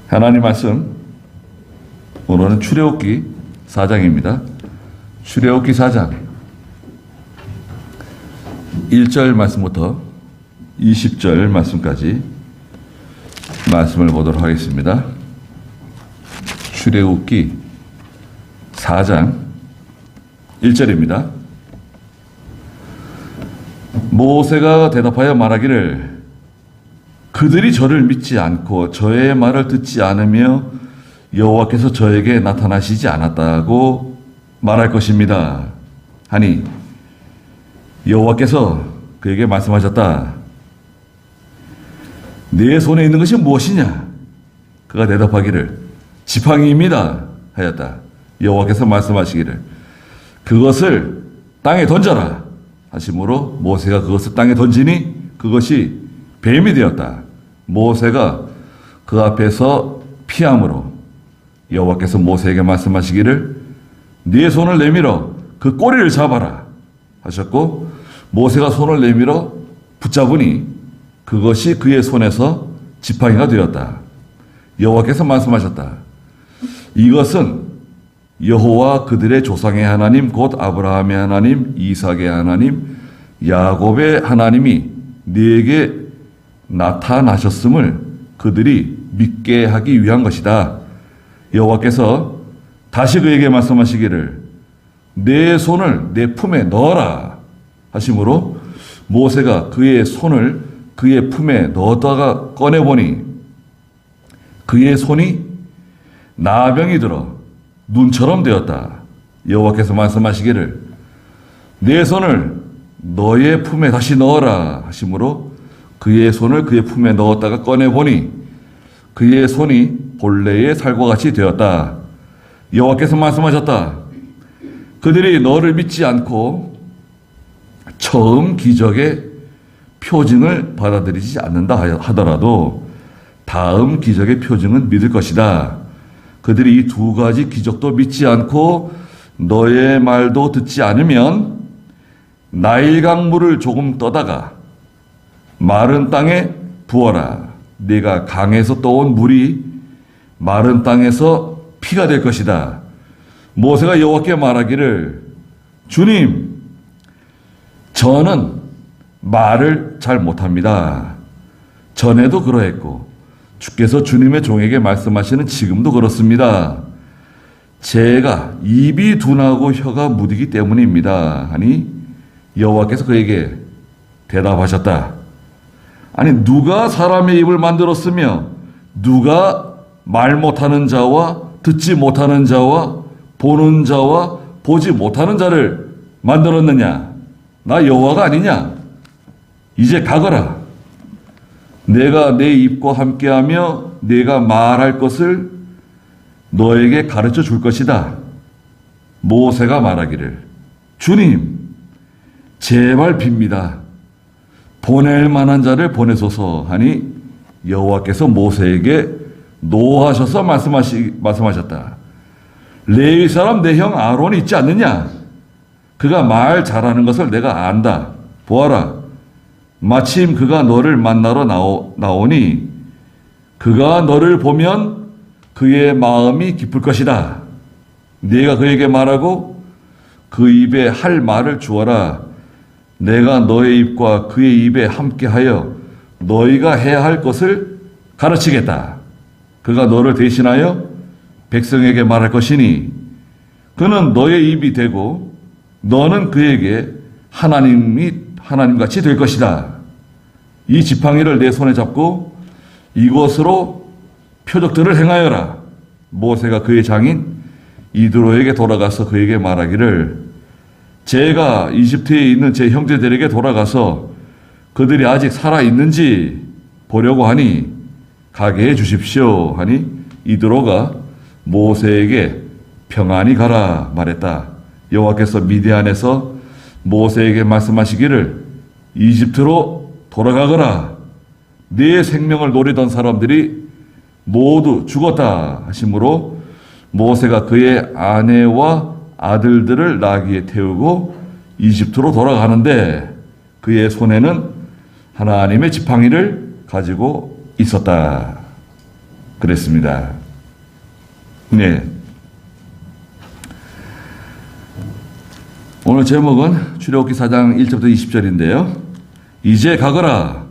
하나님 말씀, 오늘은 출애굽기 4장입니다. 출애굽기 4장 1절 말씀부터 20절 말씀까지 말씀을 보도록 하겠습니다. 출애굽기 4장 1절입니다. 모세가 대답하여 말하기를 그들이 저를 믿지 않고 저의 말을 듣지 않으며 여호와께서 저에게 나타나시지 않았다고 말할 것입니다. 하니 여호와께서 그에게 말씀하셨다. 네 손에 있는 것이 무엇이냐? 그가 대답하기를 지팡이입니다 하였다. 여호와께서 말씀하시기를 그것을 땅에 던져라 하심으로 모세가 그것을 땅에 던지니 그것이 뱀이 되었다. 모세가 그 앞에서 피함으로 여호와께서 모세에게 말씀하시기를 네 손을 내밀어 그 꼬리를 잡아라 하셨고 모세가 손을 내밀어 붙잡으니 그것이 그의 손에서 지팡이가 되었다. 여호와께서 말씀하셨다. 이것은 여호와 그들의 조상의 하나님 곧 아브라함의 하나님 이삭의 하나님 야곱의 하나님이 네게 나타나셨음을 그들이 믿게 하기 위한 것이다. 여호와께서 다시 그에게 말씀하시기를 내 손을 내 품에 넣어라 하심으로 모세가 그의 손을 그의 품에 넣었다가 꺼내보니 그의 손이 나병이 들어 눈처럼 되었다. 여호와께서 말씀하시기를 내 손을 너의 품에 다시 넣어라 하심으로 그의 손을 그의 품에 넣었다가 꺼내보니 그의 손이 본래의 살과 같이 되었다. 여호와께서 말씀하셨다. 그들이 너를 믿지 않고 처음 기적의 표징을 받아들이지 않는다 하더라도 다음 기적의 표징은 믿을 것이다. 그들이 이 두 가지 기적도 믿지 않고 너의 말도 듣지 않으면 나일강 물을 조금 떠다가 마른 땅에 부어라. 네가 강에서 떠온 물이 마른 땅에서 피가 될 것이다. 모세가 여호와께 말하기를 주님, 저는 말을 잘 못합니다. 전에도 그러했고 주께서 주님의 종에게 말씀하시는 지금도 그렇습니다. 제가 입이 둔하고 혀가 무디기 때문입니다. 하니 여호와께서 그에게 대답하셨다. 아니 누가 사람의 입을 만들었으며 누가 말 못하는 자와 듣지 못하는 자와 보는 자와 보지 못하는 자를 만들었느냐? 나 여호와가 아니냐? 이제 가거라. 내가 내 입과 함께하며 내가 말할 것을 너에게 가르쳐 줄 것이다. 모세가 말하기를 주님 제발 빕니다. 보낼 만한 자를 보내소서 하니 여호와께서 모세에게 노하셔서 말씀하셨다. 레위 사람 내 형 아론이 있지 않느냐? 그가 말 잘하는 것을 내가 안다. 보아라. 마침 그가 너를 만나러 나오니 그가 너를 보면 그의 마음이 기쁠 것이다. 네가 그에게 말하고 그 입에 할 말을 주어라. 내가 너의 입과 그의 입에 함께하여 너희가 해야 할 것을 가르치겠다. 그가 너를 대신하여 백성에게 말할 것이니 그는 너의 입이 되고 너는 그에게 하나님같이 될 것이다. 이 지팡이를 내 손에 잡고 이곳으로 표적들을 행하여라. 모세가 그의 장인 이드로에게 돌아가서 그에게 말하기를 제가 이집트에 있는 제 형제들에게 돌아가서 그들이 아직 살아있는지 보려고 하니 가게 해 주십시오 하니 이드로가 모세에게 평안히 가라 말했다. 여호와께서 미디안에서 모세에게 말씀하시기를 이집트로 돌아가거라. 네 생명을 노리던 사람들이 모두 죽었다 하심으로 모세가 그의 아내와 아들들을 나귀에 태우고 이집트로 돌아가는데 그의 손에는 하나님의 지팡이를 가지고 있었다. 그랬습니다. 네. 오늘 제목은 출애굽기 4장 1절부터 20절인데요. 이제 가거라.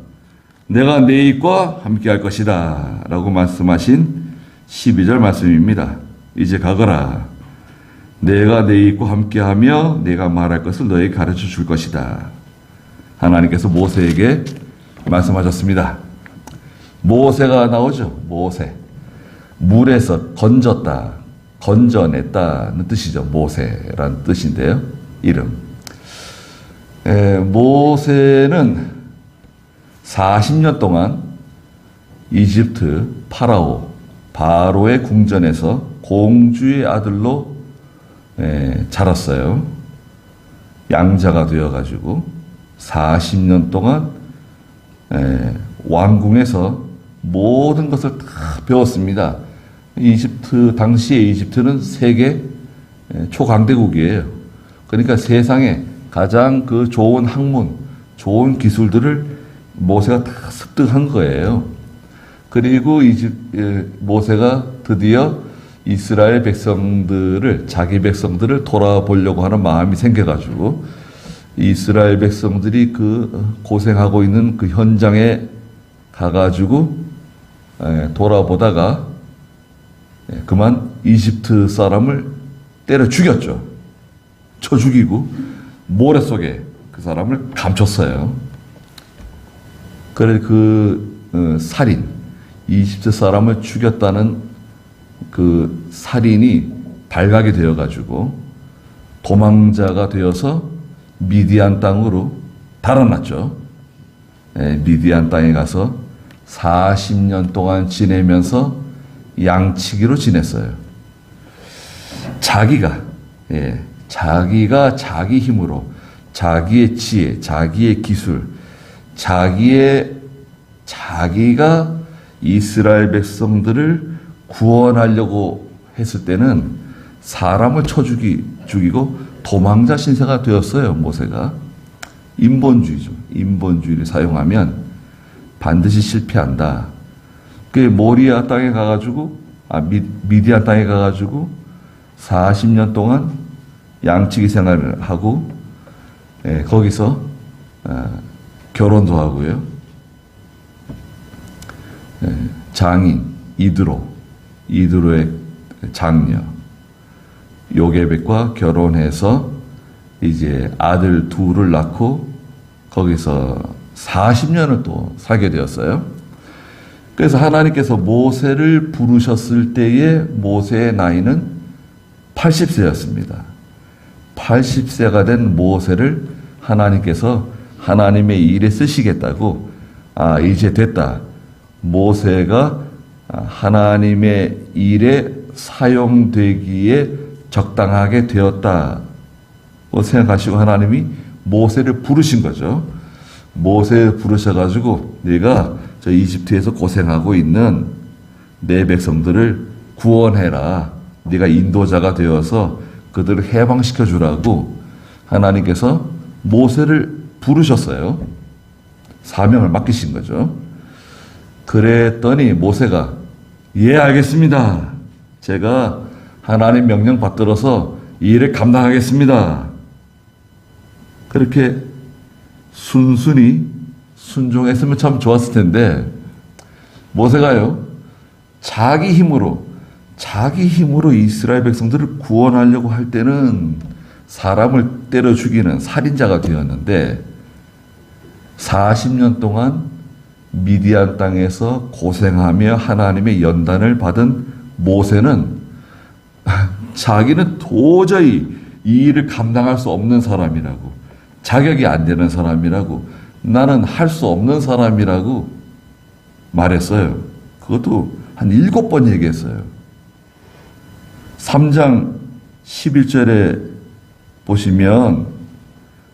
내가 내 입과 함께 할 것이다. 라고 말씀하신 12절 말씀입니다. 이제 가거라. 내가 내 입과 함께 하며 내가 말할 것을 너에게 가르쳐 줄 것이다. 하나님께서 모세에게 말씀하셨습니다. 모세가 나오죠. 모세. 물에서 건졌다, 건져냈다는 뜻이죠. 모세라는 뜻인데요. 이름. 모세는 40년 동안 이집트 바로의 궁전에서 공주의 아들로 자랐어요. 양자가 되어가지고 40년 동안 왕궁에서 모든 것을 다 배웠습니다. 당시에 이집트는 세계 초강대국이에요. 그러니까 세상에 가장 그 좋은 학문, 좋은 기술들을 모세가 다 습득한 거예요. 그리고 모세가 드디어 이스라엘 백성들을, 자기 백성들을 돌아보려고 하는 마음이 생겨가지고 이스라엘 백성들이 그 고생하고 있는 그 현장에 가가지고 돌아보다가 그만 이집트 사람을 때려 죽였죠. 쳐 죽이고 모래 속에 그 사람을 감췄어요. 그래 살인, 이집트 사람을 죽였다는 그 살인이 발각이 되어가지고 도망자가 되어서 미디안 땅으로 달아났죠. 미디안 땅에 가서 40년 동안 지내면서 양치기로 지냈어요. 자기가 자기 힘으로, 자기의 지혜, 자기의 기술, 자기가 이스라엘 백성들을 구원하려고 했을 때는 사람을 쳐 죽이고 도망자 신세가 되었어요. 모세가. 인본주의죠. 인본주의를 사용하면 반드시 실패한다. 그 모리아 땅에 가가지고, 미디안 땅에 가가지고 40년 동안 양치기 생활을 하고, 거기서 결혼도 하고요. 장인 이드로의 장녀 요게벳과 결혼해서 이제 아들 둘을 낳고 거기서 40년을 또 살게 되었어요. 그래서 하나님께서 모세를 부르셨을 때의 모세의 나이는 80세였습니다. 80세가 된 모세를 하나님께서 하나님의 일에 쓰시겠다고, 이제 됐다. 모세가 하나님의 일에 사용되기에 적당하게 되었다고 생각하시고 하나님이 모세를 부르신 거죠. 모세 부르셔가지고 네가 저 이집트에서 고생하고 있는 내 백성들을 구원해라. 네가 인도자가 되어서 그들을 해방시켜 주라고 하나님께서 모세를 부르셨어요. 사명을 맡기신 거죠. 그랬더니 모세가 알겠습니다. 제가 하나님 명령 받들어서 이 일을 감당하겠습니다. 그렇게 순순히 순종했으면 참 좋았을 텐데 모세가요 자기 힘으로 이스라엘 백성들을 구원하려고 할 때는 사람을 때려 죽이는 살인자가 되었는데 40년 동안 미디안 땅에서 고생하며 하나님의 연단을 받은 모세는 자기는 도저히 이 일을 감당할 수 없는 사람이라고, 자격이 안 되는 사람이라고, 나는 할 수 없는 사람이라고 말했어요. 그것도 한 7번 얘기했어요. 3장 11절에 보시면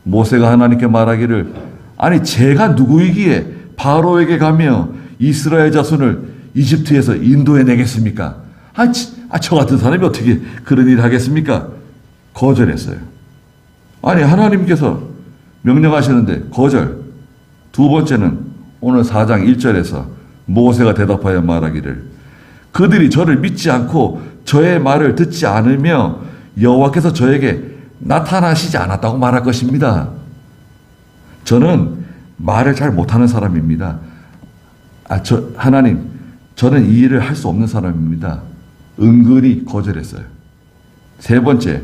모세가 하나님께 말하기를 아니 제가 누구이기에 바로에게 가며 이스라엘 자손을 이집트에서 인도해 내겠습니까? 저 같은 사람이 어떻게 그런 일을 하겠습니까? 거절했어요. 아니 하나님께서 명령하시는데 거절. 두 번째는 오늘 4장 1절에서 모세가 대답하여 말하기를 그들이 저를 믿지 않고 저의 말을 듣지 않으며 여호와께서 저에게 나타나시지 않았다고 말할 것입니다. 저는 말을 잘 못하는 사람입니다. 하나님, 저는 이 일을 할 수 없는 사람입니다. 은근히 거절했어요. 세 번째,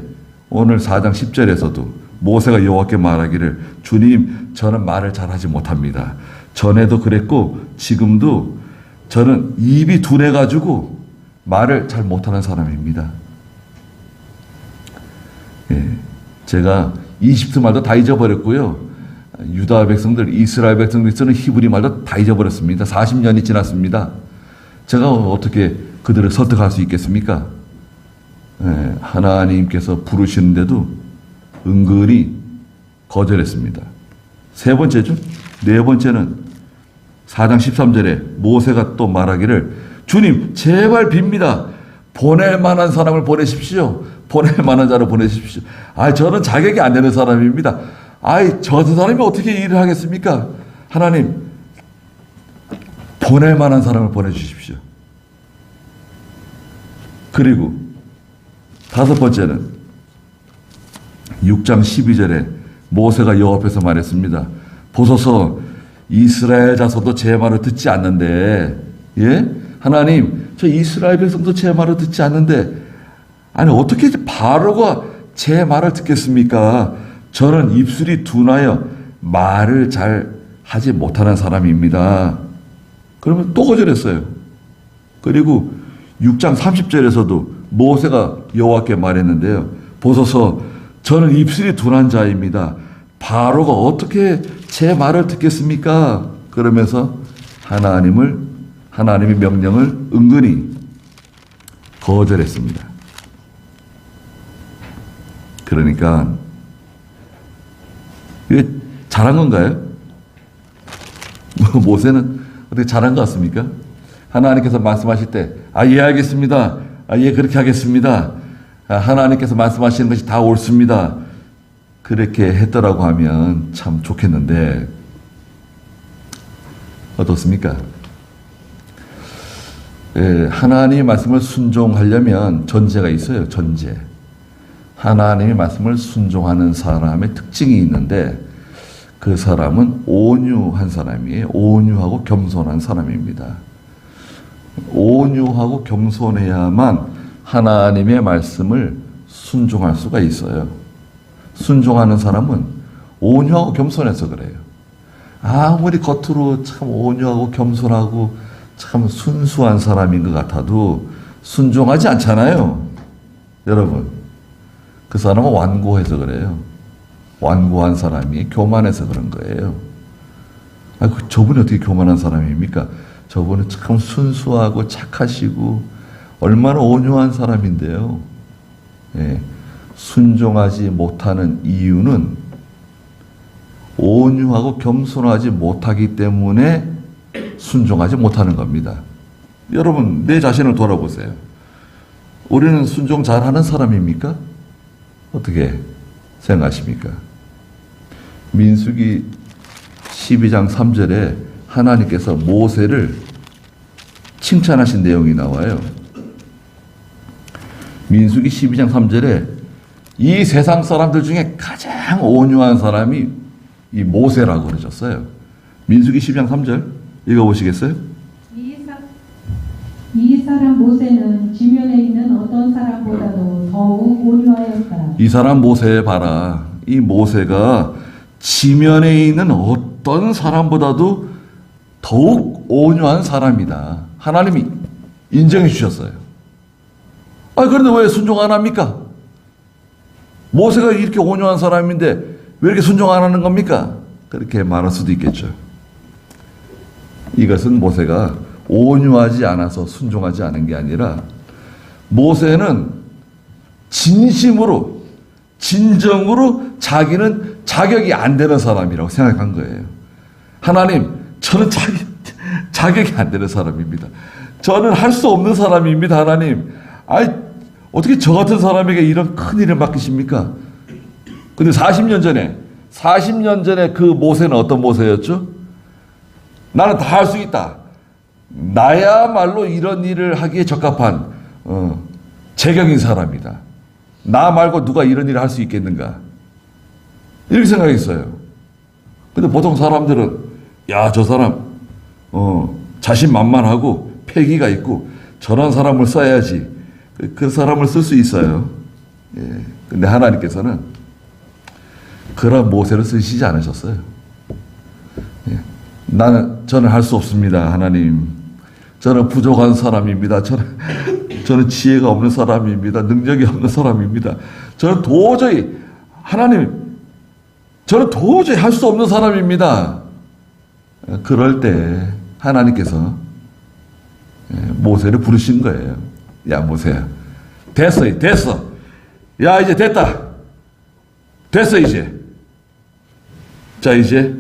오늘 4장 10절에서도 모세가 여호와께 말하기를 주님, 저는 말을 잘하지 못합니다. 전에도 그랬고 지금도 저는 입이 둔해가지고 말을 잘 못하는 사람입니다. 예, 제가 이집트 말도 다 잊어버렸고요. 유다 백성들, 이스라엘 백성들 쓰는 히브리 말도 다 잊어버렸습니다. 40년이 지났습니다. 제가 어떻게 그들을 설득할 수 있겠습니까? 예, 하나님께서 부르시는데도 은근히 거절했습니다. 세 번째죠. 네 번째는 4장 13절에 모세가 또 말하기를 주님, 제발 빕니다. 보낼 만한 사람을 보내십시오. 보낼 만한 자를 보내십시오. 저는 자격이 안 되는 사람입니다. 저 사람이 어떻게 일을 하겠습니까? 하나님, 보낼 만한 사람을 보내주십시오. 그리고 다섯 번째는 6장 12절에 모세가 여호와 앞에서 말했습니다. 보소서, 이스라엘 자손도 제 말을 듣지 않는데, 예? 하나님, 저 이스라엘 백성도 제 말을 듣지 않는데, 어떻게 바로가 제 말을 듣겠습니까? 저는 입술이 둔하여 말을 잘 하지 못하는 사람입니다. 그러면 또 거절했어요. 그리고 6장 30절에서도 모세가 여호와께 말했는데요. 보소서, 저는 입술이 둔한 자입니다. 바로가 어떻게 제 말을 듣겠습니까? 그러면서 하나님의 명령을 은근히 거절했습니다. 그러니까 이게 잘한 건가요? 모세는 어떻게 잘한 것 같습니까? 하나님께서 말씀하실 때, 예, 알겠습니다. 예, 그렇게 하겠습니다. 하나님께서 말씀하시는 것이 다 옳습니다. 그렇게 했더라고 하면 참 좋겠는데, 어떻습니까? 예, 하나님의 말씀을 순종하려면 전제가 있어요. 전제. 하나님의 말씀을 순종하는 사람의 특징이 있는데 그 사람은 온유한 사람이에요. 온유하고 겸손한 사람입니다. 온유하고 겸손해야만 하나님의 말씀을 순종할 수가 있어요. 순종하는 사람은 온유하고 겸손해서 그래요. 아무리 겉으로 참 온유하고 겸손하고 참 순수한 사람인 것 같아도 순종하지 않잖아요. 여러분, 그 사람은 완고해서 그래요. 완고한 사람이 교만해서 그런 거예요. 저분이 어떻게 교만한 사람입니까? 저분은 참 순수하고 착하시고 얼마나 온유한 사람인데요. 예, 순종하지 못하는 이유는 온유하고 겸손하지 못하기 때문에 순종하지 못하는 겁니다. 여러분, 내 자신을 돌아보세요. 우리는 순종 잘하는 사람입니까? 어떻게 생각하십니까? 민수기 12장 3절에 하나님께서 모세를 칭찬하신 내용이 나와요. 민수기 12장 3절에 이 세상 사람들 중에 가장 온유한 사람이 이 모세라고 그러셨어요. 민수기 12장 3절 읽어보시겠어요? 이 사람 모세는 지면에 있는 어떤 사람보다도 더욱 온유하였다. 이 사람 모세 봐라. 이 모세가 지면에 있는 어떤 사람보다도 더욱 온유한 사람이다. 하나님이 인정해 주셨어요. 그런데 왜 순종 안 합니까? 모세가 이렇게 온유한 사람인데 왜 이렇게 순종 안 하는 겁니까? 그렇게 말할 수도 있겠죠. 이것은 모세가 온유하지 않아서 순종하지 않은 게 아니라 모세는 진심으로 진정으로 자기는 자격이 안 되는 사람이라고 생각한 거예요. 하나님, 저는 자격이 안 되는 사람입니다. 저는 할 수 없는 사람입니다. 하나님, 어떻게 저 같은 사람에게 이런 큰 일을 맡기십니까? 근데 40년 전에 그 모세는 어떤 모세였죠? 나는 다 할 수 있다. 나야말로 이런 일을 하기에 적합한 재경인 사람이다. 나 말고 누가 이런 일을 할 수 있겠는가? 이렇게 생각했어요. 근데 보통 사람들은 야, 저 사람 자신만만하고 패기가 있고 저런 사람을 써야지. 그 사람을 쓸 수 있어요. 예. 근데 하나님께서는 그런 모세를 쓰시지 않으셨어요. 예. 저는 할 수 없습니다, 하나님. 저는 부족한 사람입니다. 저는 지혜가 없는 사람입니다. 능력이 없는 사람입니다. 저는 도저히 할 수 없는 사람입니다. 그럴 때 하나님께서 모세를 부르신 거예요. 야, 모세야. 됐어. 야, 이제 됐다. 됐어, 이제. 자, 이제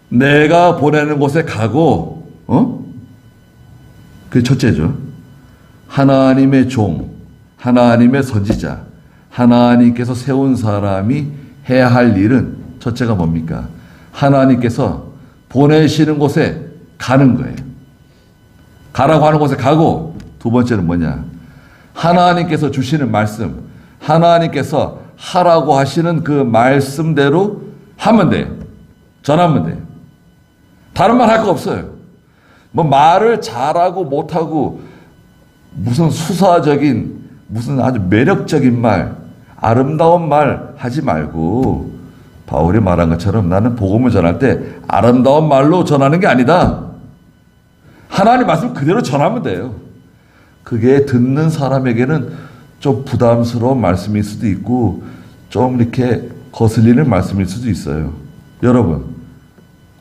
내가 보내는 곳에 가고, 그게 첫째죠. 하나님의 종, 하나님의 선지자, 하나님께서 세운 사람이 해야 할 일은 첫째가 뭡니까? 하나님께서 보내시는 곳에 가는 거예요. 가라고 하는 곳에 가고, 두 번째는 뭐냐? 하나님께서 주시는 말씀, 하나님께서 하라고 하시는 그 말씀대로 하면 돼요. 전하면 돼요. 다른 말 할 거 없어요. 뭐 말을 잘하고 못하고 무슨 수사적인 무슨 아주 매력적인 말, 아름다운 말 하지 말고 바울이 말한 것처럼 나는 복음을 전할 때 아름다운 말로 전하는 게 아니다. 하나님 말씀 그대로 전하면 돼요. 그게 듣는 사람에게는 좀 부담스러운 말씀일 수도 있고 좀 이렇게 거슬리는 말씀일 수도 있어요. 여러분,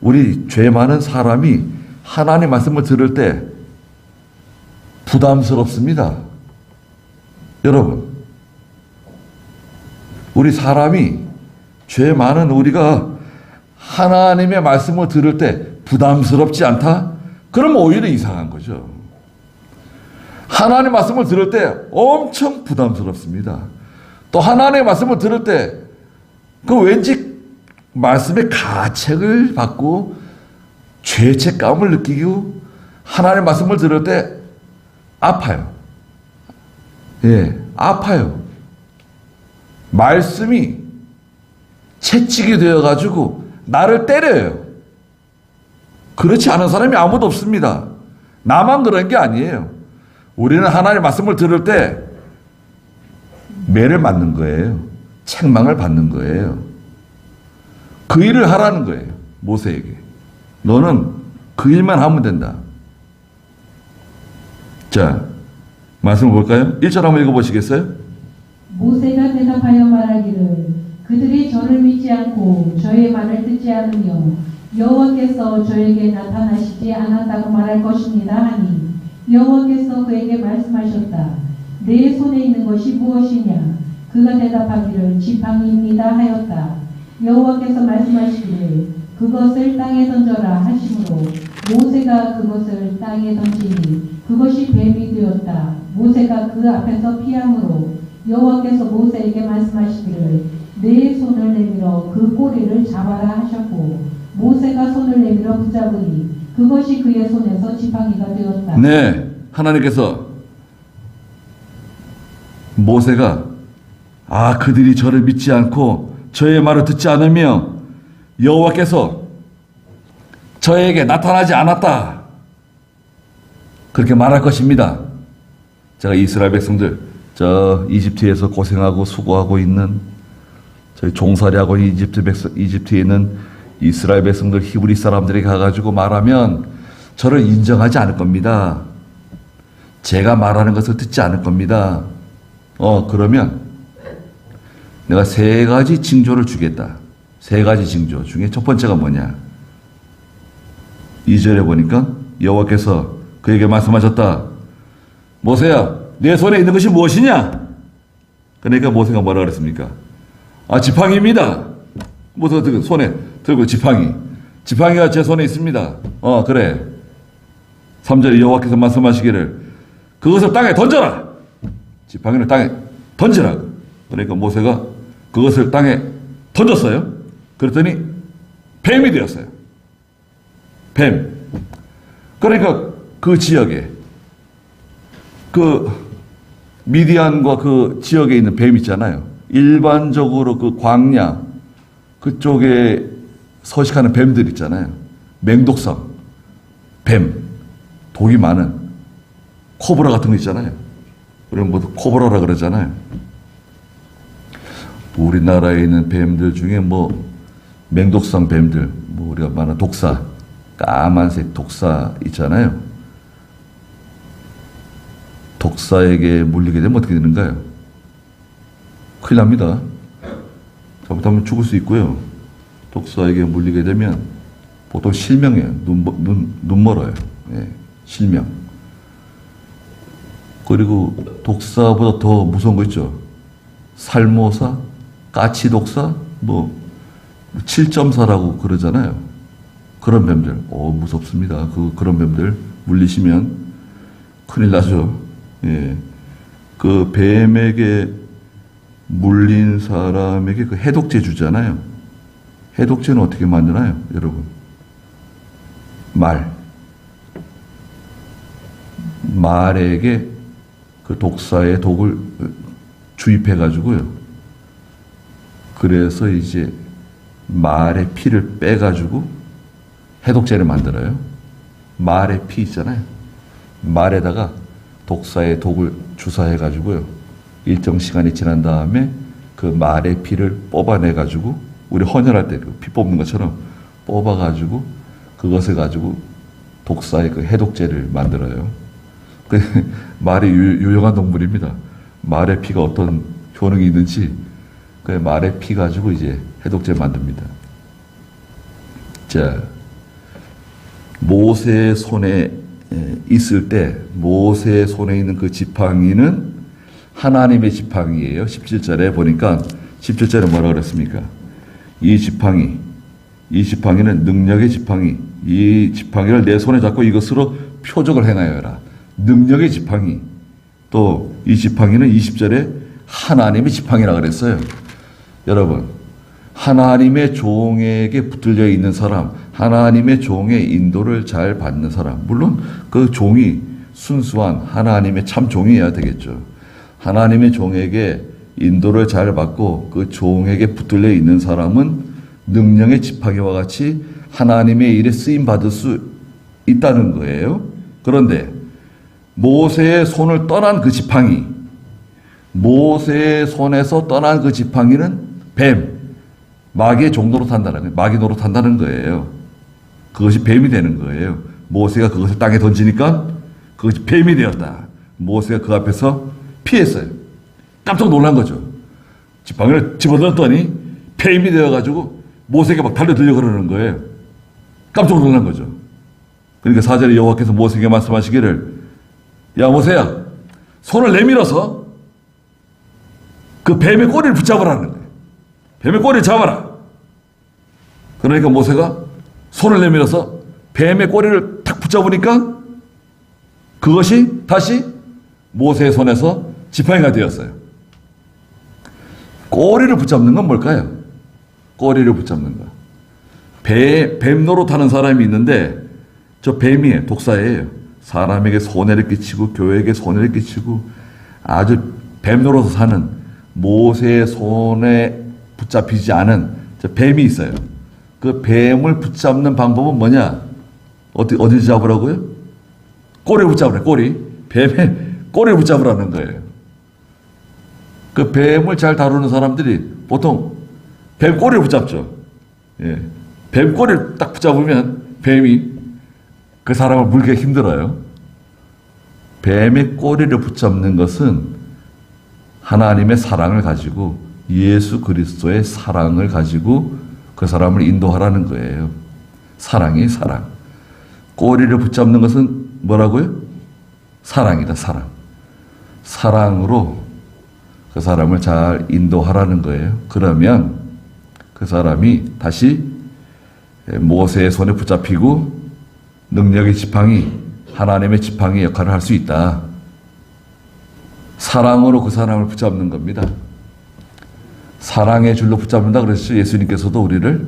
우리 죄 많은 사람이 하나님 말씀을 들을 때 부담스럽습니다. 여러분, 우리 사람이 죄 많은 우리가 하나님의 말씀을 들을 때 부담스럽지 않다? 그럼 오히려 이상한 거죠. 하나님의 말씀을 들을 때 엄청 부담스럽습니다. 또 하나님의 말씀을 들을 때 그 왠지 말씀의 가책을 받고 죄책감을 느끼고 하나님의 말씀을 들을 때 아파요. 예, 아파요. 말씀이 채찍이 되어가지고 나를 때려요. 그렇지 않은 사람이 아무도 없습니다. 나만 그런 게 아니에요. 우리는 하나님의 말씀을 들을 때 매를 맞는 거예요. 책망을 받는 거예요. 그 일을 하라는 거예요. 모세에게. 너는 그 일만 하면 된다. 자, 말씀을 볼까요? 1절 한번 읽어보시겠어요? 모세가 대답하여 말하기를 그들이 저를 믿지 않고 저의 말을 듣지 않으며 여호와께서 저에게 나타나시지 않았다고 말할 것입니다 하니 여호와께서 그에게 말씀하셨다. 내 손에 있는 것이 무엇이냐? 그가 대답하기를 지팡이입니다 하였다. 여호와께서 말씀하시기를 그것을 땅에 던져라 하시므로 모세가 그것을 땅에 던지니 그것이 뱀이 되었다. 모세가 그 앞에서 피함으로 여호와께서 모세에게 말씀하시기를 내 손을 내밀어 그 꼬리를 잡아라 하셨고 모세가 손을 내밀어 붙잡으니 그것이 그의 손에서 지팡이가 되었다. 네, 하나님께서 모세가 그들이 저를 믿지 않고 저의 말을 듣지 않으며 여호와께서 저에게 나타나지 않았다. 그렇게 말할 것입니다. 제가 이스라엘 백성들 저 이집트에서 고생하고 수고하고 있는 저희 종살이하고 이집트에 있는 이스라엘 백성들 히브리 사람들에게 가가지고 말하면 저를 인정하지 않을 겁니다. 제가 말하는 것을 듣지 않을 겁니다. 그러면 내가 3가지 징조를 주겠다. 3가지 징조 중에 첫 번째가 뭐냐? 2절에 보니까 여호와께서 그에게 말씀하셨다. 모세야, 내 손에 있는 것이 무엇이냐? 그러니까 모세가 뭐라 그랬습니까? 지팡이입니다. 모세가 손에 들고 지팡이가 제 손에 있습니다. 그래. 3절에 여호와께서 말씀하시기를 그것을 땅에 던져라. 지팡이를 땅에 던지라. 그러니까 모세가 그것을 땅에 던졌어요. 그랬더니 뱀이 되었어요. 뱀. 그러니까 그 지역에 그 미디안과 그 지역에 있는 뱀 있잖아요. 일반적으로 그 광야 그쪽에 서식하는 뱀들 있잖아요. 맹독성, 뱀, 독이 많은 코브라 같은 거 있잖아요. 우리는 뭐 코브라라 그러잖아요. 우리나라에 있는 뱀들 중에 뭐 맹독성 뱀들, 뭐 우리가 말하는 독사, 까만색 독사 있잖아요. 독사에게 물리게 되면 어떻게 되는가요? 큰일 납니다. 잘못하면 죽을 수 있고요. 독사에게 물리게 되면 보통 실명이에요. 눈 멀어요. 예, 실명. 그리고 독사보다 더 무서운 거 있죠. 살모사, 까치독사, 뭐 7.4라고 그러잖아요. 그런 뱀들, 무섭습니다. 그런 뱀들 물리시면 큰일 나죠. 예. 그 뱀에게 물린 사람에게 그 해독제 주잖아요. 해독제는 어떻게 만드나요, 여러분? 말에게 그 독사의 독을 주입해가지고요. 그래서 이제 말의 피를 빼가지고 해독제를 만들어요. 말의 피 있잖아요. 말에다가 독사의 독을 주사해가지고요. 일정 시간이 지난 다음에 그 말의 피를 뽑아내가지고 우리 헌혈할 때 피 뽑는 것처럼 뽑아가지고 그것을 가지고 독사의 그 해독제를 만들어요. 그 말이 유용한 동물입니다. 말의 피가 어떤 효능이 있는지 그 말의 피 가지고 이제 해독제 만듭니다. 자, 모세의 손에 있을 때 모세의 손에 있는 그 지팡이는 하나님의 지팡이예요. 17절에 보니까 17절에 뭐라 그랬습니까? 이 지팡이는 능력의 지팡이. 이 지팡이를 내 손에 잡고 이것으로 표적을 행하여라. 능력의 지팡이. 또 이 지팡이는 20절에 하나님의 지팡이라 그랬어요. 여러분, 하나님의 종에게 붙들려 있는 사람, 하나님의 종의 인도를 잘 받는 사람, 물론 그 종이 순수한 하나님의 참 종이어야 되겠죠. 하나님의 종에게 인도를 잘 받고 그 종에게 붙들려 있는 사람은 능력의 지팡이와 같이 하나님의 일에 쓰임 받을 수 있다는 거예요. 그런데 모세의 손을 떠난 그 지팡이, 모세의 손에서 떠난 그 지팡이는 뱀, 마귀의 종로로 탄다는 거예요. 마귀 노릇한다는 거예요. 그것이 뱀이 되는 거예요. 모세가 그것을 땅에 던지니까 그것이 뱀이 되었다. 모세가 그 앞에서 피했어요. 깜짝 놀란 거죠. 지팡이를 집어넣었더니 뱀이 되어가지고 모세에게 막 달려들려 그러는 거예요. 깜짝 놀란 거죠. 그러니까 4절에 여호와께서 모세에게 말씀하시기를, 야 모세야, 손을 내밀어서 그 뱀의 꼬리를 붙잡으라는 거예요. 뱀의 꼬리를 잡아라. 그러니까 모세가 손을 내밀어서 뱀의 꼬리를 탁 붙잡으니까 그것이 다시 모세의 손에서 지팡이가 되었어요. 꼬리를 붙잡는 건 뭘까요? 꼬리를 붙잡는 거. 뱀 노릇하는 사람이 있는데 저 뱀이에요. 독사예요. 사람에게 손해를 끼치고 교회에게 손해를 끼치고 아주 뱀 노릇을 사는, 모세의 손에 붙잡히지 않은 저 뱀이 있어요. 그 뱀을 붙잡는 방법은 뭐냐? 어디 잡으라고요? 꼬리를 붙잡으래. 꼬리. 뱀의 꼬리를 붙잡으라는 거예요. 그 뱀을 잘 다루는 사람들이 보통 뱀 꼬리를 붙잡죠. 예. 뱀 꼬리를 딱 붙잡으면 뱀이 그 사람을 물기 힘들어요. 뱀의 꼬리를 붙잡는 것은 하나님의 사랑을 가지고, 예수 그리스도의 사랑을 가지고 그 사람을 인도하라는 거예요. 사랑이 사랑. 꼬리를 붙잡는 것은 뭐라고요? 사랑이다, 사랑. 사랑으로 그 사람을 잘 인도하라는 거예요. 그러면 그 사람이 다시 모세의 손에 붙잡히고 능력의 지팡이, 하나님의 지팡이 역할을 할 수 있다. 사랑으로 그 사람을 붙잡는 겁니다. 사랑의 줄로 붙잡는다 그러셨죠. 예수님께서도 우리를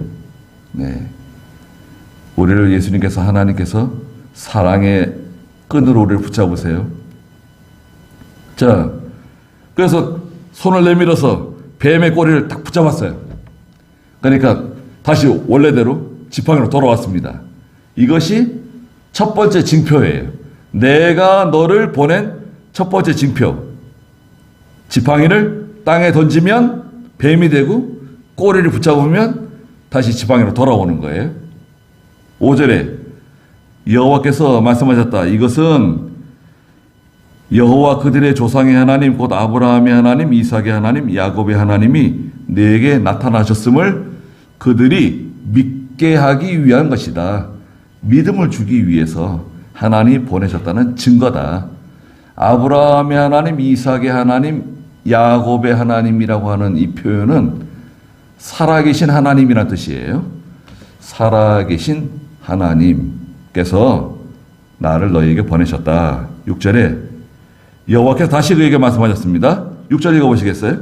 예수님께서, 하나님께서 사랑의 끈으로 우리를 붙잡으세요. 자, 그래서 손을 내밀어서 뱀의 꼬리를 딱 붙잡았어요. 그러니까 다시 원래대로 지팡이로 돌아왔습니다. 이것이 첫 번째 징표예요. 내가 너를 보낸 첫 번째 징표. 지팡이를 땅에 던지면 뱀이 되고 꼬리를 붙잡으면 다시 지팡이로 돌아오는 거예요. 5절에 여호와께서 말씀하셨다. 이것은 여호와 그들의 조상의 하나님 곧 아브라함의 하나님, 이삭의 하나님, 야곱의 하나님이 내게 나타나셨음을 그들이 믿게 하기 위한 것이다. 믿음을 주기 위해서 하나님이 보내셨다는 증거다. 아브라함의 하나님, 이삭의 하나님, 야곱의 하나님이라고 하는 이 표현은 살아계신 하나님이라는 뜻이에요. 살아계신 하나님께서 나를 너희에게 보내셨다. 6절에 여호와께서 다시 그에게 말씀하셨습니다. 6절 읽어보시겠어요?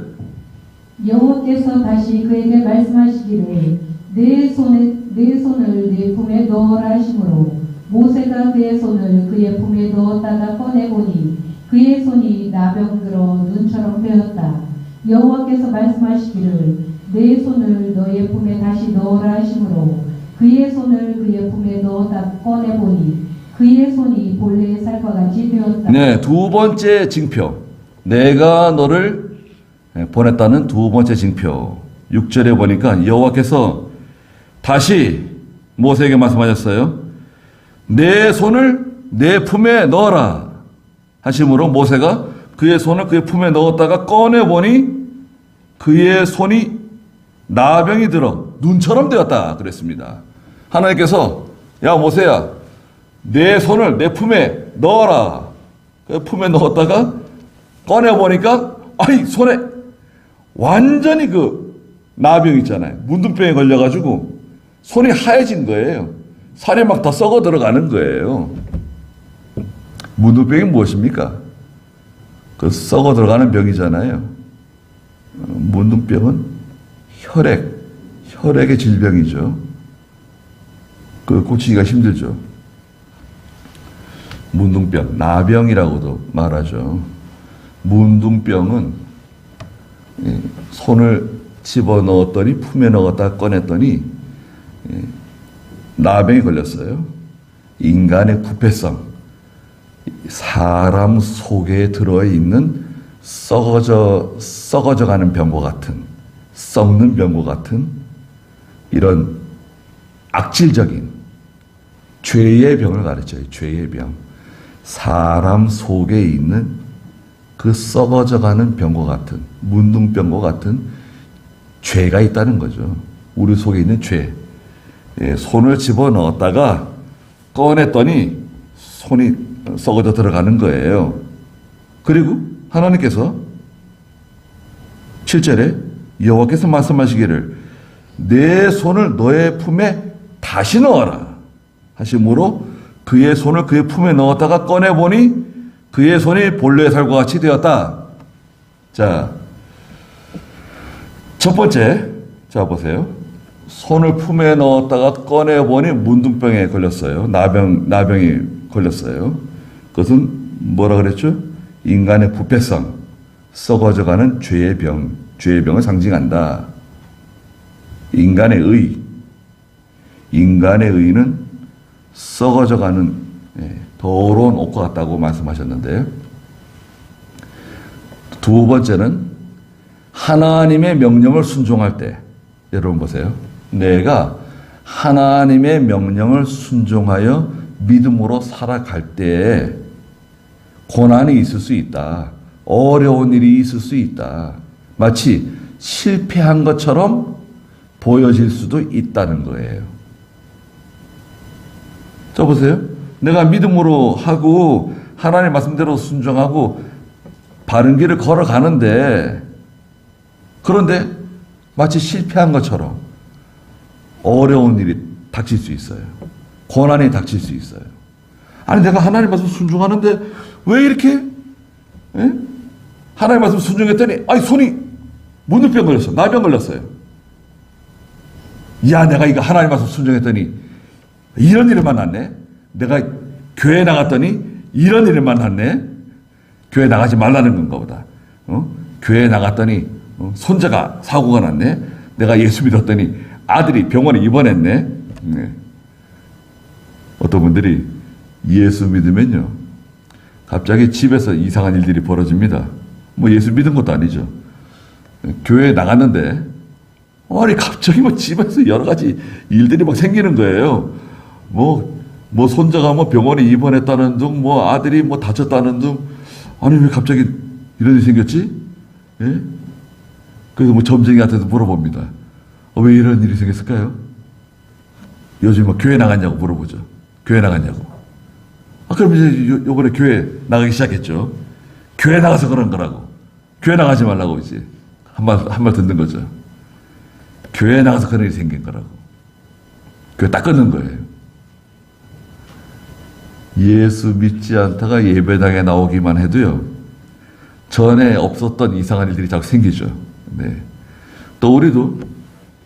여호와께서 다시 그에게 말씀하시기를 내 손을 내 품에 넣어라 하시므로 모세가 그의 손을 그의 품에 넣었다가 꺼내보니 그의 손이 나병들어 눈처럼 되었다. 여호와께서 말씀하시기를 내 손을 너의 품에 다시 넣어라 하시므로 그의 손을 그의 품에 넣었다 꺼내보니 그의 손이 본래의 살과 같이 되었다. 네, 두 번째 징표. 내가 너를 보냈다는 두 번째 징표. 6절에 보니까 여호와께서 다시 모세에게 말씀하셨어요. 내 손을 내 품에 넣어라 하심으로 모세가 그의 손을 그의 품에 넣었다가 꺼내보니 그의 손이 나병이 들어 눈처럼 되었다 그랬습니다. 하나님께서 야 모세야 내 손을 내 품에 넣어라. 그 품에 넣었다가 꺼내보니까 아이 손에 완전히 그 나병 있잖아요. 문둥병에 걸려가지고 손이 하얘진 거예요. 살이 막 다 썩어 들어가는 거예요. 문둥병이 무엇입니까? 그 썩어 들어가는 병이잖아요. 문둥병은 혈액의 질병이죠. 그 고치기가 힘들죠. 문둥병, 나병이라고도 말하죠. 문둥병은 손을 집어넣었더니 품에 넣었다 꺼냈더니 나병이 걸렸어요. 인간의 부패성, 사람 속에 들어있는 썩어져 가는 병과 같은, 썩는 병과 같은 이런 악질적인 죄의 병을 가르쳐요. 죄의 병. 사람 속에 있는 그 썩어져 가는 병과 같은, 문둥병과 같은 죄가 있다는 거죠. 우리 속에 있는 죄. 손을 집어넣었다가 꺼냈더니 손이 썩어져 들어가는 거예요. 그리고 하나님께서 7절에 여호와께서 말씀하시기를 내 손을 너의 품에 다시 넣어라 하심으로 그의 손을 그의 품에 넣었다가 꺼내보니 그의 손이 본래의 살과 같이 되었다. 자, 첫 번째, 자 보세요. 손을 품에 넣었다가 꺼내보니 문둥병에 걸렸어요. 나병이 걸렸어요. 그것은 뭐라 그랬죠? 인간의 부패성, 썩어져가는 죄의 병을 상징한다. 인간의 의는 썩어져가는 더러운 옷과 같다고 말씀하셨는데, 두 번째는 하나님의 명령을 순종할 때, 여러분 보세요. 내가 하나님의 명령을 순종하여 믿음으로 살아갈 때에 고난이 있을 수 있다. 어려운 일이 있을 수 있다. 마치 실패한 것처럼 보여질 수도 있다는 거예요. 자 보세요. 내가 믿음으로 하고 하나님 말씀대로 순종하고 바른 길을 걸어가는데, 그런데 마치 실패한 것처럼 어려운 일이 닥칠 수 있어요. 고난이 닥칠 수 있어요. 아니 내가 하나님 말씀 순종하는데 왜 이렇게 하나님 말씀 순종했더니 아니 손이 문둥병 걸렸어. 나병 걸렸어요. 야 내가 이거 하나님 말씀 순종했더니 이런 일을 만났네. 내가 교회 나갔더니 이런 일을 만났네. 교회 나가지 말라는 건가 보다. 교회 나갔더니 손자가 사고가 났네. 내가 예수 믿었더니 아들이 병원에 입원했네. 네. 어떤 분들이 예수 믿으면요, 갑자기 집에서 이상한 일들이 벌어집니다. 뭐 예수 믿은 것도 아니죠. 교회에 나갔는데 아니 갑자기 뭐 집에서 여러 가지 일들이 막 생기는 거예요. 뭐 손자가 뭐 병원에 입원했다는 둥, 뭐 아들이 뭐 다쳤다는 둥. 아니 왜 갑자기 이런 일이 생겼지? 예? 그래서 뭐 점쟁이한테도 물어봅니다. 왜 이런 일이 생겼을까요? 요즘 뭐 교회 나갔냐고 물어보죠. 교회 나갔냐고. 그럼 이제 요번에 교회 나가기 시작했죠. 교회 나가서 그런 거라고. 교회 나가지 말라고 이제 한 말 듣는 거죠. 교회 나가서 그런 일이 생긴 거라고. 교회 딱 끊는 거예요. 예수 믿지 않다가 예배당에 나오기만 해도요, 전에 없었던 이상한 일들이 자꾸 생기죠. 네. 또 우리도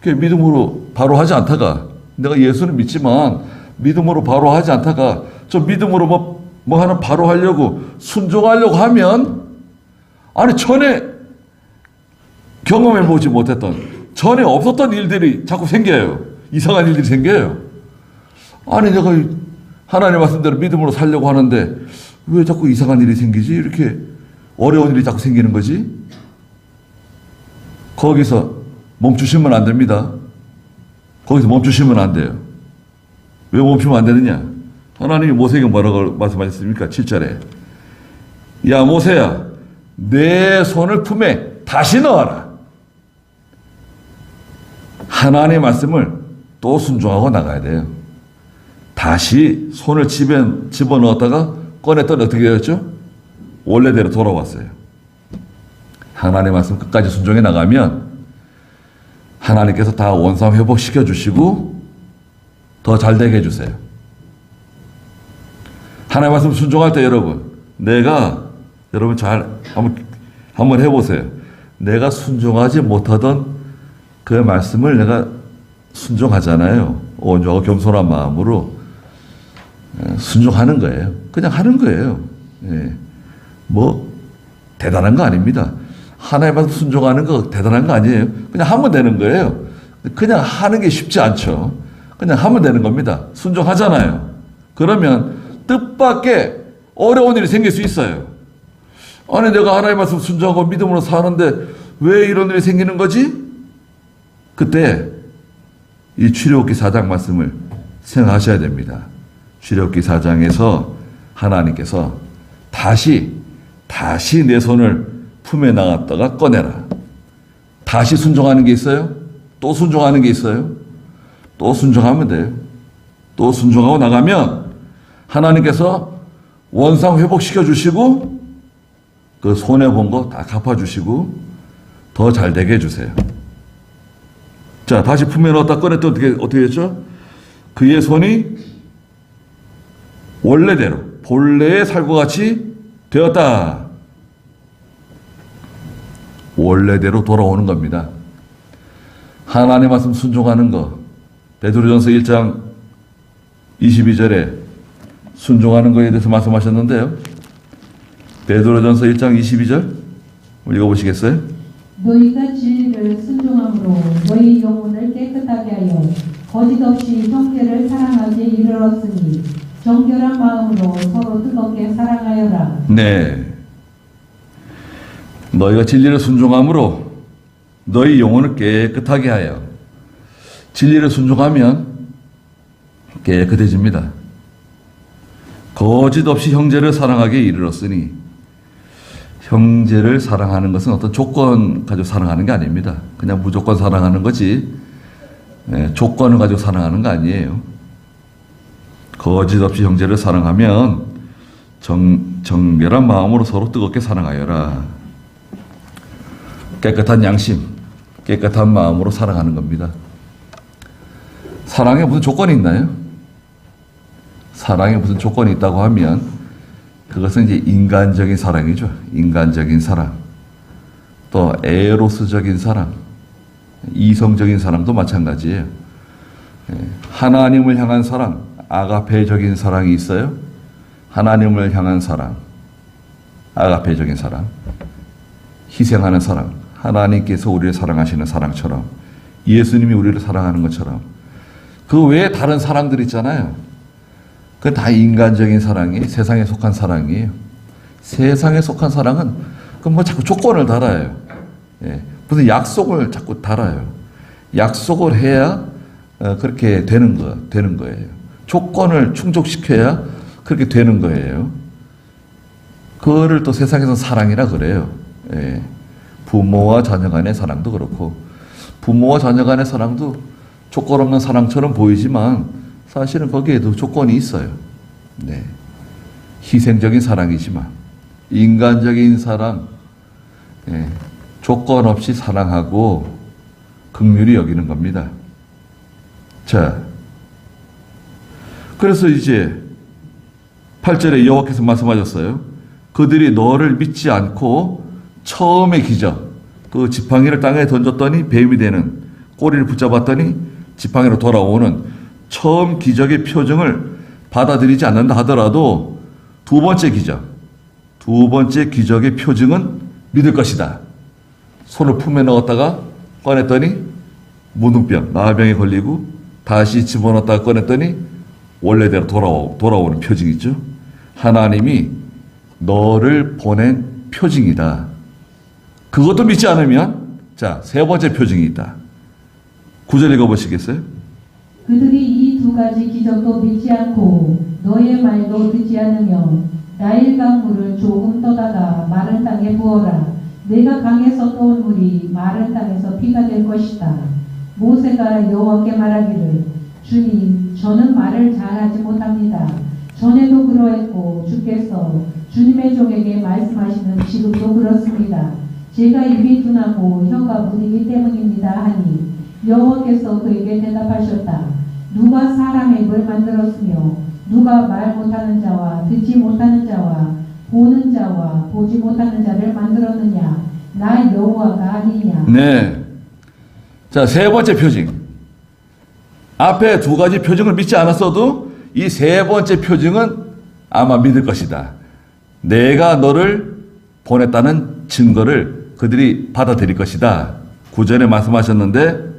믿음으로 바로 하지 않다가, 내가 예수는 믿지만 믿음으로 바로 하지 않다가 저 믿음으로 뭐 하나 바로 하려고 순종하려고 하면, 아니 전에 경험해 보지 못했던, 전에 없었던 일들이 자꾸 생겨요. 이상한 일들이 생겨요. 아니 내가 하나님 말씀대로 믿음으로 살려고 하는데 왜 자꾸 이상한 일이 생기지? 이렇게 어려운 일이 자꾸 생기는 거지? 거기서 멈추시면 안 됩니다. 거기서 멈추시면 안 돼요. 왜 멈추면 안 되느냐? 하나님이 모세에게 뭐라고 말씀하셨습니까? 7절에 야 모세야, 내 손을 품에 다시 넣어라. 하나님의 말씀을 또 순종하고 나가야 돼요. 다시 손을 집어넣었다가 꺼냈더니 어떻게 되었죠? 원래대로 돌아왔어요. 하나님의 말씀 끝까지 순종해 나가면 하나님께서 다 원상 회복시켜 주시고 더 잘되게 해주세요. 하나님의 말씀 순종할 때 여러분 잘 한번 해보세요. 내가 순종하지 못하던 그 말씀을 내가 순종하잖아요. 온전하고 겸손한 마음으로 순종하는 거예요. 그냥 하는 거예요. 예. 뭐 대단한 거 아닙니다. 하나님 말씀 순종하는 거 대단한 거 아니에요. 그냥 하면 되는 거예요. 그냥 하는 게 쉽지 않죠. 그냥 하면 되는 겁니다. 순종하잖아요. 그러면 뜻밖의 어려운 일이 생길 수 있어요. 아니 내가 하나님 말씀 순종하고 믿음으로 사는데 왜 이런 일이 생기는 거지? 그때 이 출애굽기 4장 말씀을 생각하셔야 됩니다. 출애굽기 4장에서 하나님께서 다시 내 손을 품에 나갔다가 꺼내라. 다시 순종하는 게 있어요? 또 순종하는 게 있어요? 또 순종하면 돼요. 또 순종하고 나가면 하나님께서 원상 회복시켜 주시고 그 손해본 거 다 갚아주시고 더 잘되게 해주세요. 자, 다시 품에 넣었다 꺼냈더니 어떻게 됐죠? 그의 손이 원래대로 본래의 살과 같이 되었다. 원래대로 돌아오는 겁니다. 하나님 말씀 순종하는 거. 베드로전서 1장 22절에 순종하는 거에 대해서 말씀하셨는데요. 베드로전서 1장 22절 읽어보시겠어요? 너희가 진리를 순종함으로 너희 영혼을 깨끗하게 하여 거짓 없이 형제를 사랑하기에 이르렀으니 정결한 마음으로 서로 뜨겁게 사랑하여라. 네. 너희가 진리를 순종함으로 너희 영혼을 깨끗하게 하여. 진리를 순종하면 깨끗해집니다. 거짓 없이 형제를 사랑하기에 이르렀으니, 형제를 사랑하는 것은 어떤 조건 가지고 사랑하는 게 아닙니다. 그냥 무조건 사랑하는 거지, 조건을 가지고 사랑하는 거 아니에요. 거짓 없이 형제를 사랑하면 정결한 마음으로 서로 뜨겁게 사랑하여라. 깨끗한 양심, 깨끗한 마음으로 사랑하는 겁니다. 사랑에 무슨 조건이 있나요? 사랑에 무슨 조건이 있다고 하면 그것은 이제 인간적인 사랑이죠. 인간적인 사랑. 또 에로스적인 사랑, 이성적인 사랑도 마찬가지예요. 하나님을 향한 사랑, 아가페적인 사랑이 있어요. 하나님을 향한 사랑, 아가페적인 사랑, 희생하는 사랑, 하나님께서 우리를 사랑하시는 사랑처럼, 예수님이 우리를 사랑하는 것처럼, 그 외에 다른 사랑들 있잖아요. 그건 다 인간적인 사랑이, 세상에 속한 사랑이에요. 세상에 속한 사랑은 그 뭐 자꾸 조건을 달아요. 예, 무슨 약속을 자꾸 달아요. 약속을 해야 그렇게 되는 거예요. 조건을 충족시켜야 그렇게 되는 거예요. 그거를 또 세상에서 사랑이라 그래요. 예, 부모와 자녀 간의 사랑도 그렇고, 부모와 자녀 간의 사랑도 조건 없는 사랑처럼 보이지만 사실은 거기에도 조건이 있어요. 네. 희생적인 사랑이지만 인간적인 사랑, 예, 조건 없이 사랑하고 긍휼히 여기는 겁니다. 자, 그래서 이제 8절에 여호와께서 말씀하셨어요. 그들이 너를 믿지 않고 처음의 기적, 그 지팡이를 땅에 던졌더니 뱀이 되는, 꼬리를 붙잡았더니 지팡이로 돌아오는 처음 기적의 표징을 받아들이지 않는다 하더라도 두 번째 기적의 표징은 믿을 것이다. 손을 품에 넣었다가 꺼냈더니 문둥병, 나병에 걸리고 다시 집어넣었다가 꺼냈더니 원래대로 돌아오는 표징이죠. 하나님이 너를 보낸 표징이다. 그것도 믿지 않으면, 자, 세 번째 표징이 있다. 9절 읽어보시겠어요? 그들이 이 두 가지 기적도 믿지 않고 너의 말도 듣지 않으며 나일 강물을 조금 떠다가 마른 땅에 부어라. 내가 강에서 떠온 물이 마른 땅에서 피가 될 것이다. 모세가 여호와께 말하기를, 주님, 저는 말을 잘하지 못합니다. 전에도 그러했고 주께서 주님의 종에게 말씀하시는 지금도 그렇습니다. 제가 입이 둔하고 혀가 무디기 때문입니다 하니 여호와께서 그에게 대답하셨다. 누가 사람의 입을 만들었으며 누가 말 못하는 자와 듣지 못하는 자와 보는 자와 보지 못하는 자를 만들었느냐? 나 여호와가 아니냐? 네. 자, 세 번째 표징. 앞에 두 가지 표징을 믿지 않았어도 이 세 번째 표징은 아마 믿을 것이다. 내가 너를 보냈다는 증거를 그들이 받아들일 것이다. 9절에 말씀하셨는데,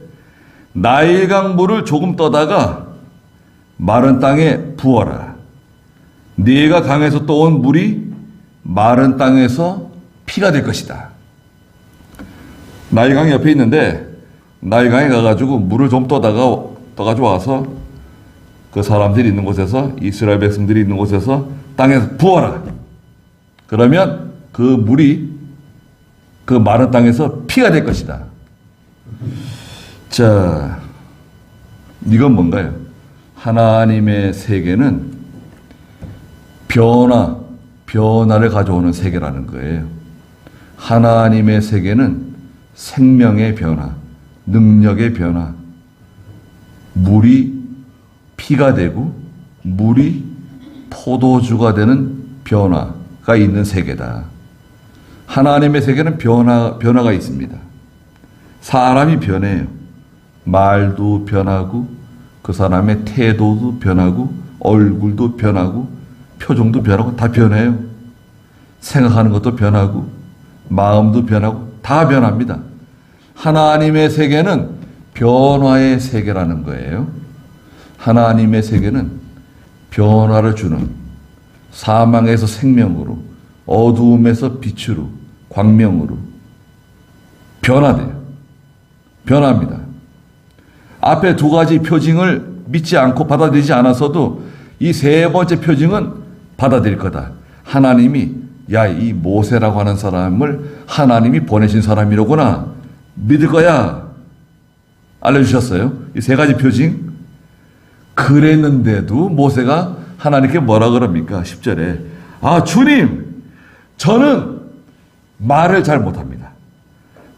나일강 물을 조금 떠다가 마른 땅에 부어라. 네가 강에서 떠온 물이 마른 땅에서 피가 될 것이다. 나일강이 옆에 있는데 나일강에 가가지고 물을 좀 떠가지고 와서 그 사람들이 있는 곳에서, 이스라엘 백성들이 있는 곳에서 땅에서 부어라. 그러면 그 물이 그 마른 땅에서 피가 될 것이다. 자, 이건 뭔가요? 하나님의 세계는 변화를 가져오는 세계라는 거예요. 하나님의 세계는 생명의 변화, 능력의 변화, 물이 피가 되고 물이 포도주가 되는 변화가 있는 세계다. 하나님의 세계는 변화가 있습니다. 사람이 변해요. 말도 변하고 그 사람의 태도도 변하고 얼굴도 변하고 표정도 변하고 다 변해요. 생각하는 것도 변하고 마음도 변하고 다 변합니다. 하나님의 세계는 변화의 세계라는 거예요. 하나님의 세계는 변화를 주는, 사망에서 생명으로, 어두움에서 빛으로, 광명으로 변합니다. 앞에 두 가지 표징을 믿지 않고 받아들이지 않았어도 이 세 번째 표징은 받아들일 거다. 하나님이, 야, 이 모세라고 하는 사람을 하나님이 보내신 사람이로구나, 믿을 거야, 알려주셨어요. 이 세 가지 표징. 그랬는데도 모세가 하나님께 뭐라 그럽니까? 10절에 아, 주님, 저는 말을 잘 못합니다.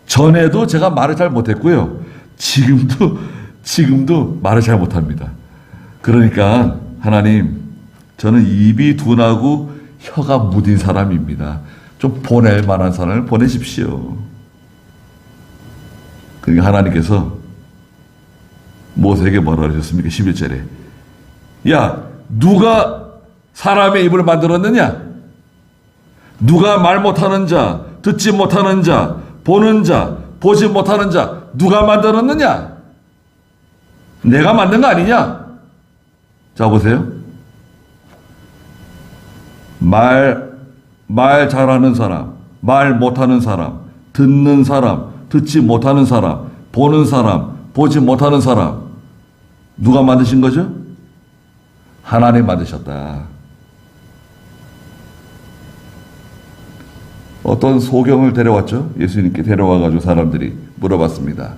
전에도 제가 말을 잘 못했고요, 지금도 말을 잘 못합니다. 그러니까 하나님, 저는 입이 둔하고 혀가 무딘 사람입니다. 좀 보낼 만한 사람을 보내십시오. 그러니까 하나님께서 모세에게 뭐라 그러셨습니까? 11절에 야, 누가 사람의 입을 만들었느냐? 누가 말 못하는 자, 듣지 못하는 자, 보는 자, 보지 못하는 자, 누가 만들었느냐? 내가 만든 거 아니냐? 자, 보세요. 말 잘하는 사람, 말 못하는 사람, 듣는 사람, 듣지 못하는 사람, 보는 사람, 보지 못하는 사람, 누가 만드신 거죠? 하나님 만드셨다. 어떤 소경을 데려왔죠? 예수님께 데려와가지고 사람들이 물어봤습니다.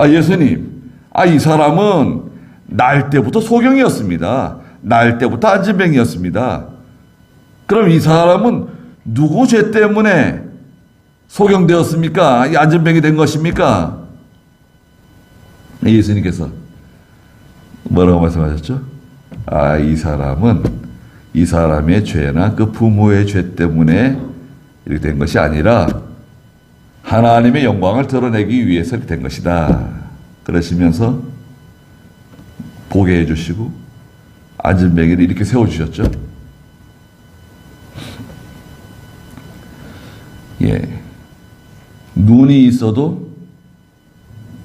예수님, 이 사람은 날 때부터 소경이었습니다. 날 때부터 안진뱅이였습니다. 그럼 이 사람은 누구 죄 때문에 소경되었습니까? 이 안진뱅이 된 것입니까? 예수님께서 뭐라고 말씀하셨죠? 이 사람은 이 사람의 죄나 그 부모의 죄 때문에 이렇게 된 것이 아니라 하나님의 영광을 드러내기 위해서 이렇게 된 것이다. 그러시면서 보게 해주시고 안진뱅이를 이렇게 세워주셨죠. 눈이 있어도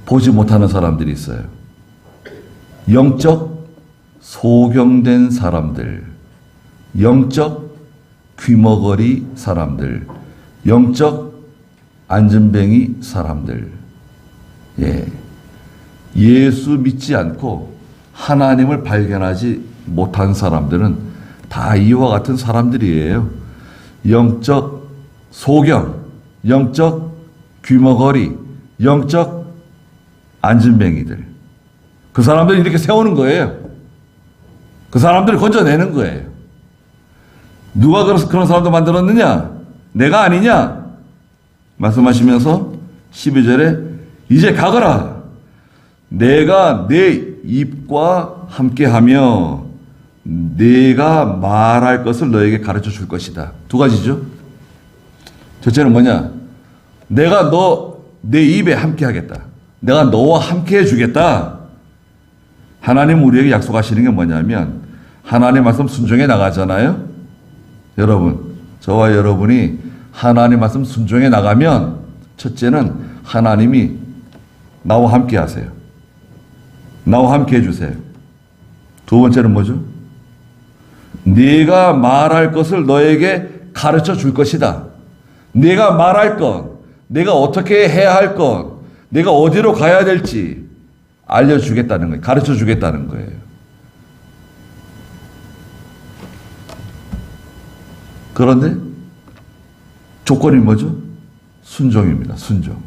보지 못하는 사람들이 있어요. 영적 소경된 사람들, 영적 귀머거리 사람들, 영적 안진뱅이 사람들. 예수 믿지 않고 하나님을 발견하지 못한 사람들은 다 이와 같은 사람들이에요. 영적 소경, 영적 귀머거리, 영적 안진뱅이들. 그 사람들을 이렇게 세우는 거예요. 그 사람들을 건져내는 거예요. 누가 그런 사람들 만들었느냐? 내가 아니냐? 말씀하시면서 12절에 이제 가거라. 내가 내 입과 함께하며 내가 말할 것을 너에게 가르쳐 줄 것이다. 두 가지죠. 첫째는 뭐냐? 내가 내 입에 함께하겠다. 내가 너와 함께해 주겠다. 하나님 우리에게 약속하시는 게 뭐냐면 하나님 말씀 순종해 나가잖아요. 여러분, 저와 여러분이 하나님 말씀 순종해 나가면 첫째는 하나님이 나와 함께 하세요. 나와 함께 해주세요. 두 번째는 뭐죠? 네가 말할 것을 너에게 가르쳐 줄 것이다. 네가 말할 것, 내가 어떻게 해야 할 것, 내가 어디로 가야 될지 알려주겠다는 거예요. 가르쳐 주겠다는 거예요. 그런데 조건이 뭐죠? 순종입니다. 순종.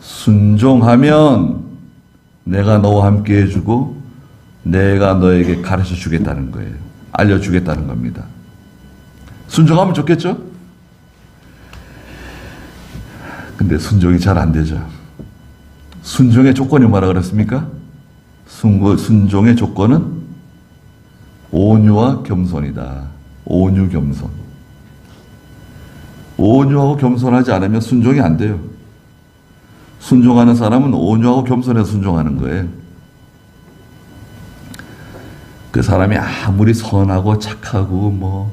순종하면 내가 너와 함께 해주고 내가 너에게 가르쳐 주겠다는 거예요. 알려주겠다는 겁니다. 순종하면 좋겠죠? 근데 순종이 잘 안 되죠. 순종의 조건이 뭐라 그랬습니까? 순종의 조건은 온유와 겸손이다. 온유, 겸손. 온유하고 겸손하지 않으면 순종이 안 돼요. 순종하는 사람은 온유하고 겸손해서 순종하는 거예요. 그 사람이 아무리 선하고 착하고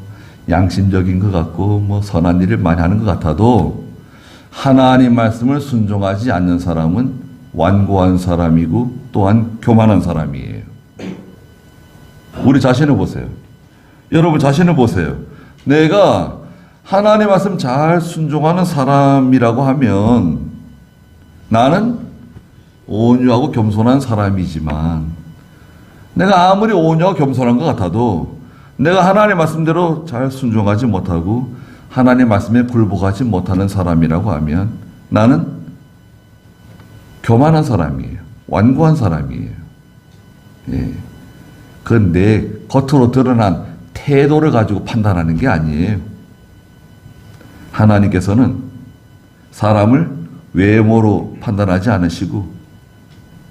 양심적인 것 같고 선한 일을 많이 하는 것 같아도 하나님 말씀을 순종하지 않는 사람은 완고한 사람이고 또한 교만한 사람이에요. 우리 자신을 보세요. 여러분 자신을 보세요. 내가 하나님 말씀 잘 순종하는 사람이라고 하면 나는 온유하고 겸손한 사람이지만 내가 아무리 온유하고 겸손한 것 같아도 내가 하나님 말씀대로 잘 순종하지 못하고 하나님 말씀에 굴복하지 못하는 사람이라고 하면 나는 교만한 사람이에요. 완고한 사람이에요. 그건 내 겉으로 드러난 태도를 가지고 판단하는 게 아니에요. 하나님께서는 사람을 외모로 판단하지 않으시고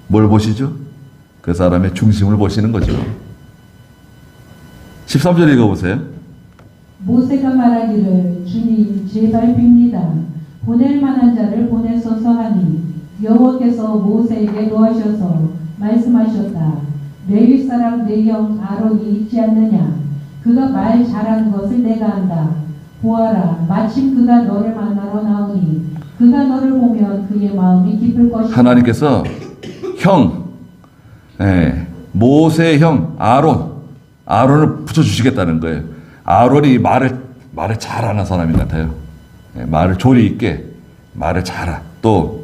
뭘 보시죠? 그 사람의 중심을 보시는 거죠. 13절 읽어보세요. 모세가 말하기를 주님 제발 빕니다. 보낼 만한 자를 보내소서 하니 여호와께서 모세에게 노하셔서 말씀하셨다. 레위 사람 내 형 아론이 있지 않느냐? 그가 말 잘하는 것을 내가 안다. 보아라, 마침 그가 너를 만나러 나오니 그가 너를 보면 그의 마음이 기쁠 것이다. 하나님께서 형, 모세의 형 아론을 붙여주시겠다는 거예요. 아론이 말을 잘하는 사람인 것 같아요. 말을 조리 있게 말을 잘하. 또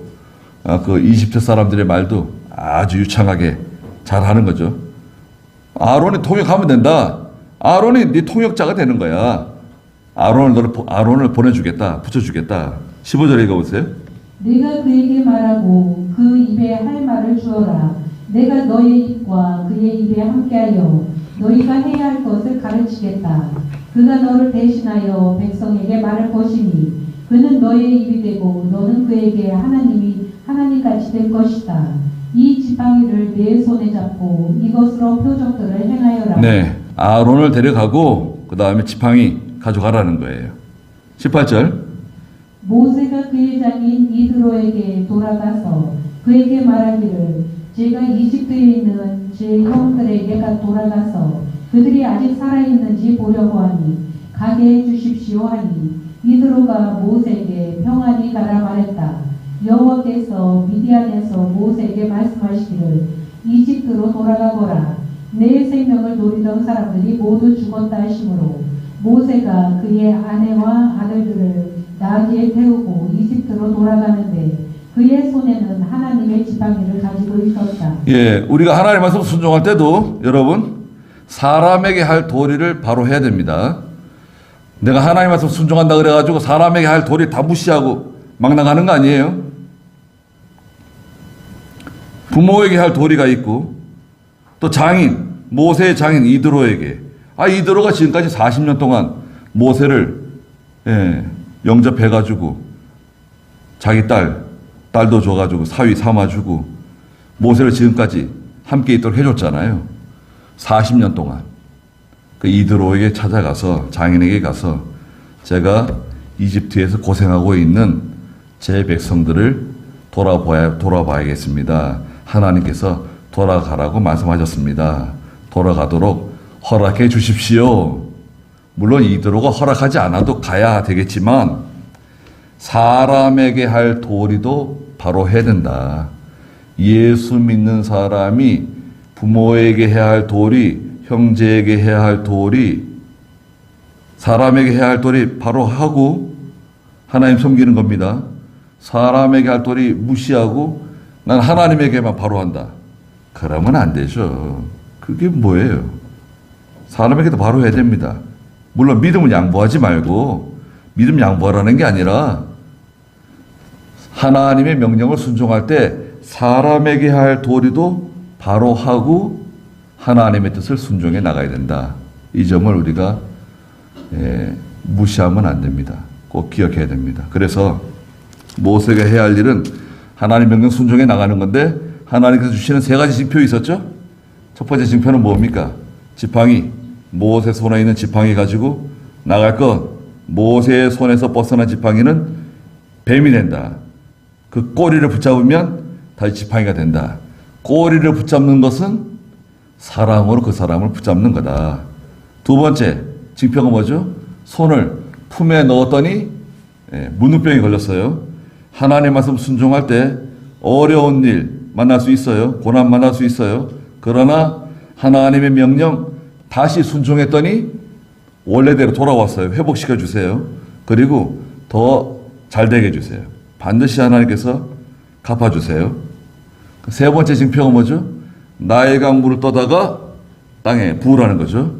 그 이집트 사람들의 말도 아주 유창하게 잘하는 거죠. 아론이 통역하면 된다. 아론이 네 통역자가 되는 거야. 아론을 보내주겠다, 붙여주겠다. 15절에 읽어보세요. 네가 그에게 말하고 그 입에 할 말을 주어라. 내가 너의 입과 그의 입에 함께하여 너희가 해야 할 것을 가르치겠다. 그가 너를 대신하여 백성에게 말할 것이니 그는 너의 입이 되고 너는 그에게 하나님같이 될 것이다. 이 지팡이를 내 손에 잡고 이것으로 표적들을 행하여라. 네, 아론을 데려가고 그 다음에 지팡이 가져가라는 거예요. 18절. 모세가 그의 장인 이드로에게 돌아가서 그에게 말하기를 제가 이집트에 있는 제 형들에게 돌아가서 그들이 아직 살아있는지 보려고 하니 가게 해주십시오 하니 이드로가 모세에게 평안히 가라 말했다. 여호와께서 미디안에서 모세에게 말씀하시기를 이집트로 돌아가거라. 내 생명을 노리던 사람들이 모두 죽었다 하시므로 모세가 그의 아내와 아들들을 나귀에 태우고 이집트로 돌아가는데 그의 손에는 하나님의 지팡이를 가지고 있었다. 예, 우리가 하나님 말씀 순종할 때도 여러분 사람에게 할 도리를 바로 해야 됩니다. 내가 하나님 말씀 순종한다 그래가지고 사람에게 할 도리 다 무시하고 막 나가는 거 아니에요. 부모에게 할 도리가 있고 또 모세의 장인 이드로에게 이드로가 지금까지 40년 동안 모세를 영접해가지고 자기 딸도 줘가지고 사위 삼아주고 모세를 지금까지 함께 있도록 해줬잖아요. 40년 동안 그 이드로에게 찾아가서 장인에게 가서 제가 이집트에서 고생하고 있는 제 백성들을 돌아봐야겠습니다. 하나님께서 돌아가라고 말씀하셨습니다. 돌아가도록 허락해 주십시오. 물론 이드로가 허락하지 않아도 가야 되겠지만 사람에게 할 도리도 바로 해야 된다. 예수 믿는 사람이 부모에게 해야 할 도리, 형제에게 해야 할 도리, 사람에게 해야 할 도리 바로 하고 하나님 섬기는 겁니다. 사람에게 할 도리 무시하고 난 하나님에게만 바로 한다. 그러면 안 되죠. 그게 뭐예요? 사람에게도 바로 해야 됩니다. 물론 믿음을 양보하지 말고 믿음 양보하라는 게 아니라 하나님의 명령을 순종할 때 사람에게 할 도리도 바로 하고 하나님의 뜻을 순종해 나가야 된다. 이 점을 우리가 무시하면 안 됩니다. 꼭 기억해야 됩니다. 그래서 모세가 해야 할 일은 하나님 명령 순종해 나가는 건데 하나님께서 주시는 세 가지 징표 있었죠? 첫 번째 징표는 뭡니까? 지팡이. 모세 손에 있는 지팡이 가지고 나갈 것. 모세의 손에서 벗어난 지팡이는 뱀이 된다. 그 꼬리를 붙잡으면 다시 지팡이가 된다. 꼬리를 붙잡는 것은 사랑으로 그 사람을 붙잡는 거다. 두 번째 징표가 뭐죠? 손을 품에 넣었더니 문둥병이 걸렸어요. 하나님 말씀 순종할 때 어려운 일 만날 수 있어요. 고난 만날 수 있어요. 그러나 하나님의 명령 다시 순종했더니 원래대로 돌아왔어요. 회복시켜 주세요. 그리고 더 잘되게 해주세요. 반드시 하나님께서 갚아주세요. 세 번째 징표가 뭐죠? 나의 강물을 떠다가 땅에 부으라는 거죠.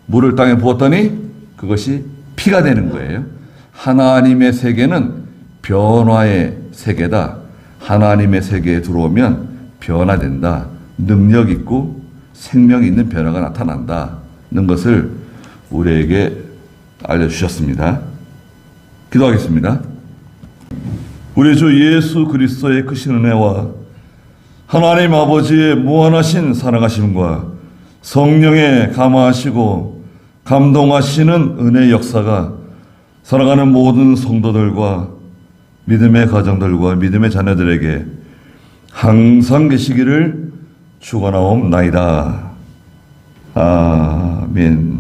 물을 땅에 부었더니 그것이 피가 되는 거예요. 하나님의 세계는 변화의 세계다. 하나님의 세계에 들어오면 변화된다. 능력 있고 생명 있는 변화가 나타난다는 것을 우리에게 알려주셨습니다. 기도하겠습니다. 우리 주 예수 그리스도의 크신 은혜와 하나님 아버지의 무한하신 사랑하심과 성령의 감화하시고 감동하시는 은혜의 역사가 살아가는 모든 성도들과 믿음의 가정들과 믿음의 자녀들에게 항상 계시기를 축원하옵나이다. 아멘.